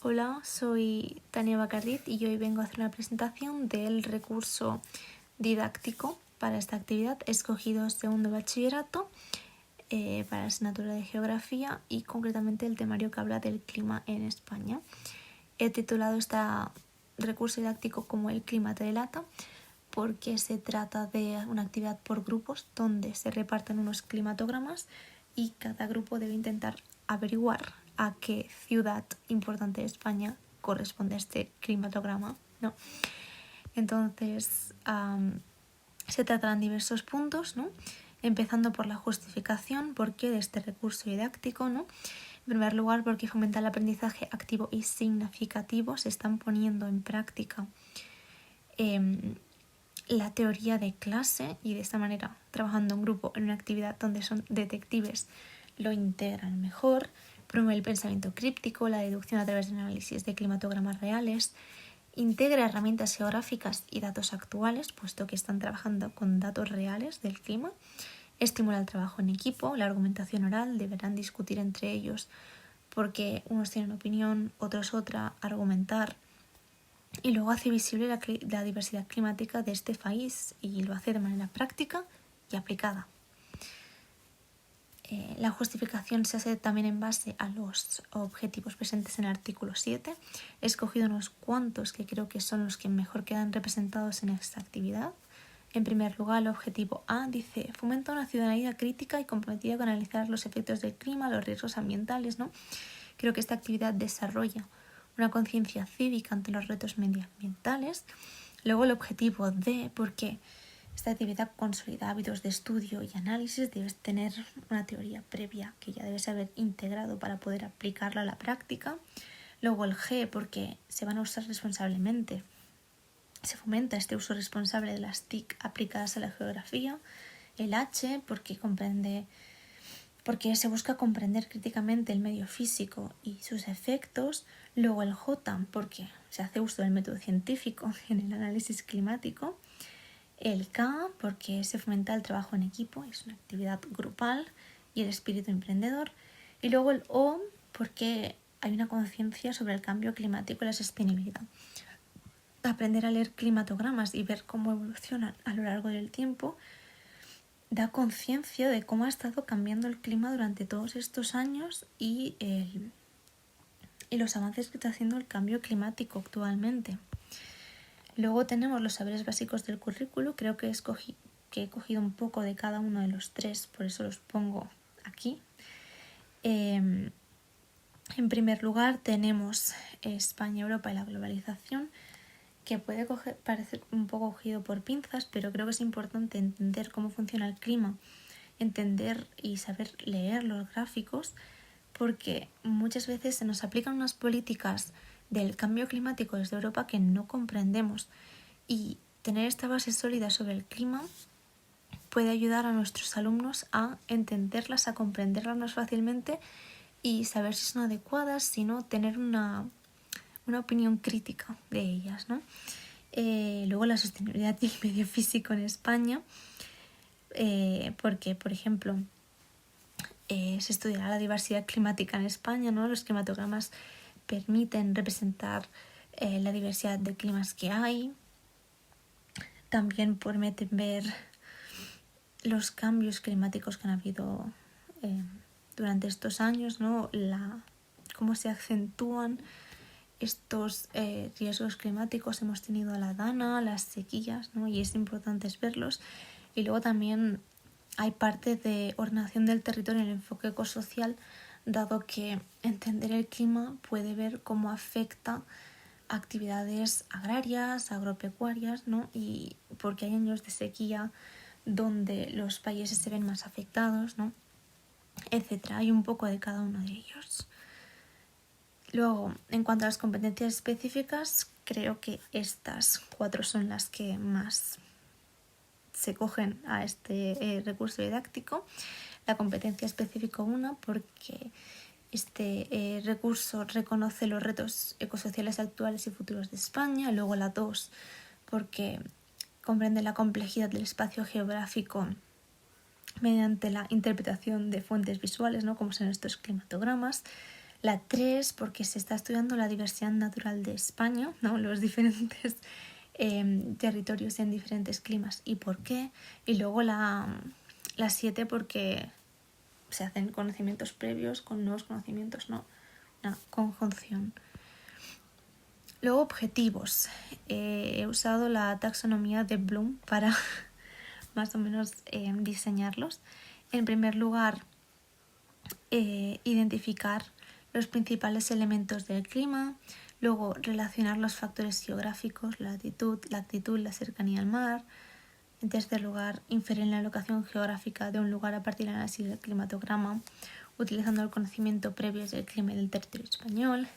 Hola, soy Tania Bacardit y hoy vengo a hacer una presentación del recurso didáctico para esta actividad. He escogido segundo bachillerato para la asignatura de Geografía y concretamente el temario que habla del clima en España. He titulado este recurso didáctico como El clima te delata porque se trata de una actividad por grupos donde se reparten unos climatogramas y cada grupo debe intentar averiguar a qué ciudad importante de España corresponde este climatograma, ¿no? Entonces, se tratarán diversos puntos, ¿no? Empezando por la justificación, por qué de este recurso didáctico, ¿no? En primer lugar, porque fomenta el aprendizaje activo y significativo, se están poniendo en práctica la teoría de clase y de esta manera, trabajando en grupo en una actividad donde son detectives, lo integran mejor. Promueve el pensamiento críptico, la deducción a través de análisis de climatogramas reales, integra herramientas geográficas y datos actuales, puesto que están trabajando con datos reales del clima. Estimula el trabajo en equipo, la argumentación oral, deberán discutir entre ellos porque unos tienen opinión, otros otra, argumentar. Y luego hace visible la diversidad climática de este país y lo hace de manera práctica y aplicada. La justificación se hace también en base a los objetivos presentes en el artículo 7. He escogido unos cuantos que creo que son los que mejor quedan representados en esta actividad. En primer lugar, el objetivo A dice: fomenta una ciudadanía crítica y comprometida con analizar los efectos del clima, los riesgos ambientales, ¿no? Creo que esta actividad desarrolla una conciencia cívica ante los retos medioambientales. Luego el objetivo D, porque esta actividad consolida hábitos de estudio y análisis, debes tener una teoría previa que ya debes haber integrado para poder aplicarla a la práctica. Luego el G, porque se van a usar responsablemente. Se fomenta este uso responsable de las TIC aplicadas a la geografía. El H, porque se busca comprender críticamente el medio físico y sus efectos. Luego el J, porque se hace uso del método científico en el análisis climático. El K, porque se fomenta el trabajo en equipo, es una actividad grupal, y el espíritu emprendedor. Y luego el O, porque hay una conciencia sobre el cambio climático y la sostenibilidad. Aprender a leer climatogramas y ver cómo evolucionan a lo largo del tiempo da conciencia de cómo ha estado cambiando el clima durante todos estos años y los avances que está haciendo el cambio climático actualmente. Luego tenemos los saberes básicos del currículo. Creo que he cogido un poco de cada uno de los tres, por eso los pongo aquí. En primer lugar tenemos España, Europa y la globalización, que puede parecer un poco cogido por pinzas, pero creo que es importante entender cómo funciona el clima, entender y saber leer los gráficos, porque muchas veces se nos aplican unas políticas del cambio climático desde Europa que no comprendemos, y tener esta base sólida sobre el clima puede ayudar a nuestros alumnos a entenderlas, a comprenderlas más fácilmente y saber si son adecuadas, sino tener una opinión crítica de ellas, ¿no? Luego la sostenibilidad y el medio físico en España, porque, por ejemplo, se estudiará la diversidad climática en España, ¿no? Los climatogramas permiten representar la diversidad de climas que hay. También permiten ver los cambios climáticos que han habido durante estos años, ¿no? Cómo se acentúan estos riesgos climáticos. Hemos tenido la dana, las sequías, ¿no? Y es importante verlos. Y luego también hay parte de ordenación del territorio en el enfoque ecosocial, dado que entender el clima puede ver cómo afecta actividades agrarias, agropecuarias, ¿no? Y porque hay años de sequía donde los países se ven más afectados, ¿no? Etcétera. Hay un poco de cada uno de ellos. Luego, en cuanto a las competencias específicas, creo que estas 4 son las que más se cogen a este recurso didáctico. La competencia específica 1, porque este recurso reconoce los retos ecosociales actuales y futuros de España. Luego la 2, porque comprende la complejidad del espacio geográfico mediante la interpretación de fuentes visuales, ¿no? Como son estos climatogramas. La 3 porque se está estudiando la diversidad natural de España, ¿no? Los diferentes territorios en diferentes climas y por qué. Y luego la 7 porque se hacen conocimientos previos con nuevos conocimientos, ¿no? Una conjunción. Luego objetivos. He usado la taxonomía de Bloom para más o menos diseñarlos. En primer lugar, identificar los principales elementos del clima, luego relacionar los factores geográficos, la latitud, la actitud, la cercanía al mar. En tercer lugar, inferir la locación geográfica de un lugar a partir del análisis del climatograma, utilizando el conocimiento previo del clima del territorio español.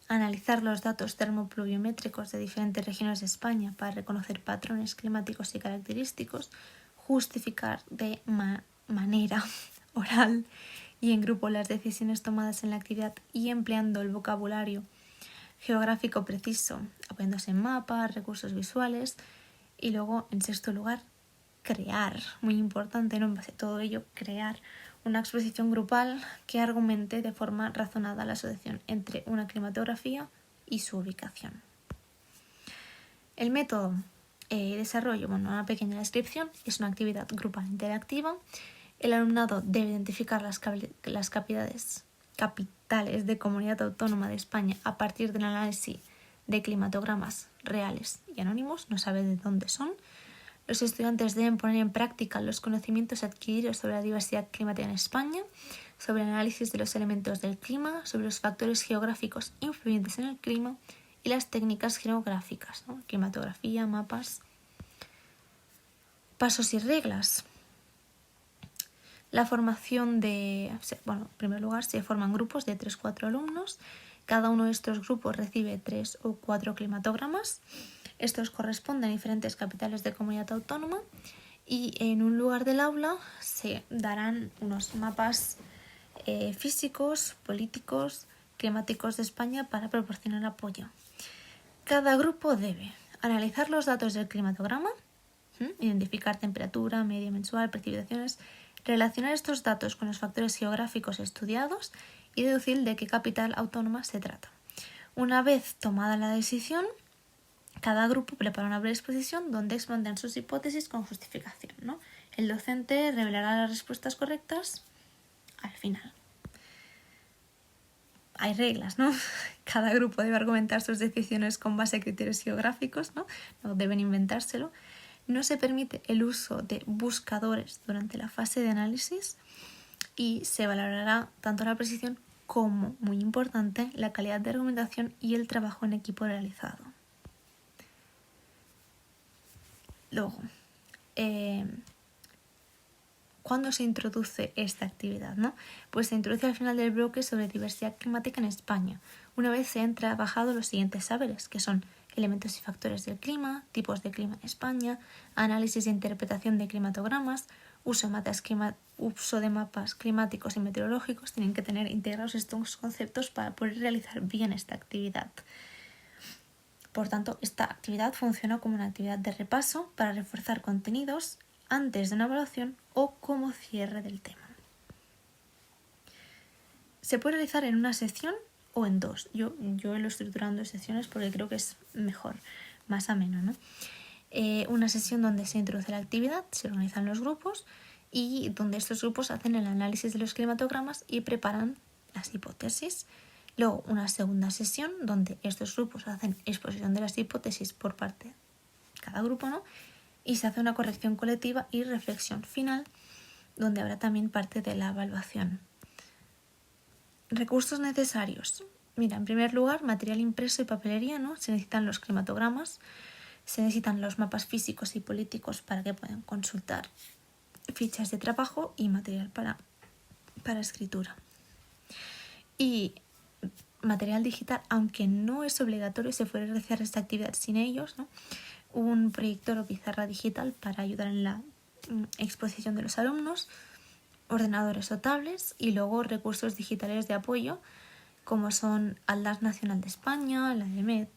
Analizar los datos termopluviométricos de diferentes regiones de España para reconocer patrones climáticos y característicos. Justificar de manera oral y en grupo las decisiones tomadas en la actividad y empleando el vocabulario geográfico preciso, apoyándose en mapas, recursos visuales. Y luego, en sexto lugar, crear, muy importante, ¿no? En base a todo ello, crear una exposición grupal que argumente de forma razonada la asociación entre una climatografía y su ubicación. El método de desarrollo, una pequeña descripción, es una actividad grupal interactiva. El alumnado debe identificar las capitales de Comunidad Autónoma de España a partir del análisis de climatogramas reales y anónimos, no sabe de dónde son. Los estudiantes deben poner en práctica los conocimientos adquiridos sobre la diversidad climática en España, sobre el análisis de los elementos del clima, sobre los factores geográficos influyentes en el clima y las técnicas geográficas, ¿no? Climatografía, mapas. Pasos y reglas. La formación en primer lugar se forman grupos de 3-4 alumnos. Cada uno de estos grupos recibe 3 o 4 climatogramas. Estos corresponden a diferentes capitales de comunidad autónoma y en un lugar del aula se darán unos mapas físicos, políticos, climáticos de España para proporcionar apoyo. Cada grupo debe analizar los datos del climatograma, identificar temperatura, media mensual, precipitaciones, relacionar estos datos con los factores geográficos estudiados y deducir de qué capital autónoma se trata. Una vez tomada la decisión, cada grupo prepara una breve exposición donde expondrán sus hipótesis con justificación, ¿no? El docente revelará las respuestas correctas al final. Hay reglas, ¿no? Cada grupo debe argumentar sus decisiones con base a criterios geográficos, ¿no? No deben inventárselo. No se permite el uso de buscadores durante la fase de análisis y se valorará tanto la precisión como, muy importante, la calidad de argumentación y el trabajo en equipo realizado. Luego, ¿cuándo se introduce esta actividad, no? Pues se introduce al final del bloque sobre diversidad climática en España, una vez se han trabajado los siguientes saberes, que son elementos y factores del clima, tipos de clima en España, análisis e interpretación de climatogramas, uso de mapas climáticos y meteorológicos. Tienen que tener integrados estos conceptos para poder realizar bien esta actividad. Por tanto, esta actividad funciona como una actividad de repaso para reforzar contenidos antes de una evaluación o como cierre del tema. Se puede realizar en una sección o en 2. Yo lo estoy estructurando en secciones porque creo que es mejor, más ameno, ¿no? Una sesión donde se introduce la actividad, se organizan los grupos y donde estos grupos hacen el análisis de los climatogramas y preparan las hipótesis. Luego, una segunda sesión donde estos grupos hacen exposición de las hipótesis por parte de cada grupo, ¿no? Y se hace una corrección colectiva y reflexión final, donde habrá también parte de la evaluación. Recursos necesarios. Mira, en primer lugar, material impreso y papelería, ¿no? Se necesitan los climatogramas, se necesitan los mapas físicos y políticos para que puedan consultar fichas de trabajo y material para escritura. Y material digital, aunque no es obligatorio, se puede realizar esta actividad sin ellos, ¿no? Un proyector o pizarra digital para ayudar en la exposición de los alumnos, ordenadores o tablets y luego recursos digitales de apoyo como son Atlas Nacional de España, la EMET,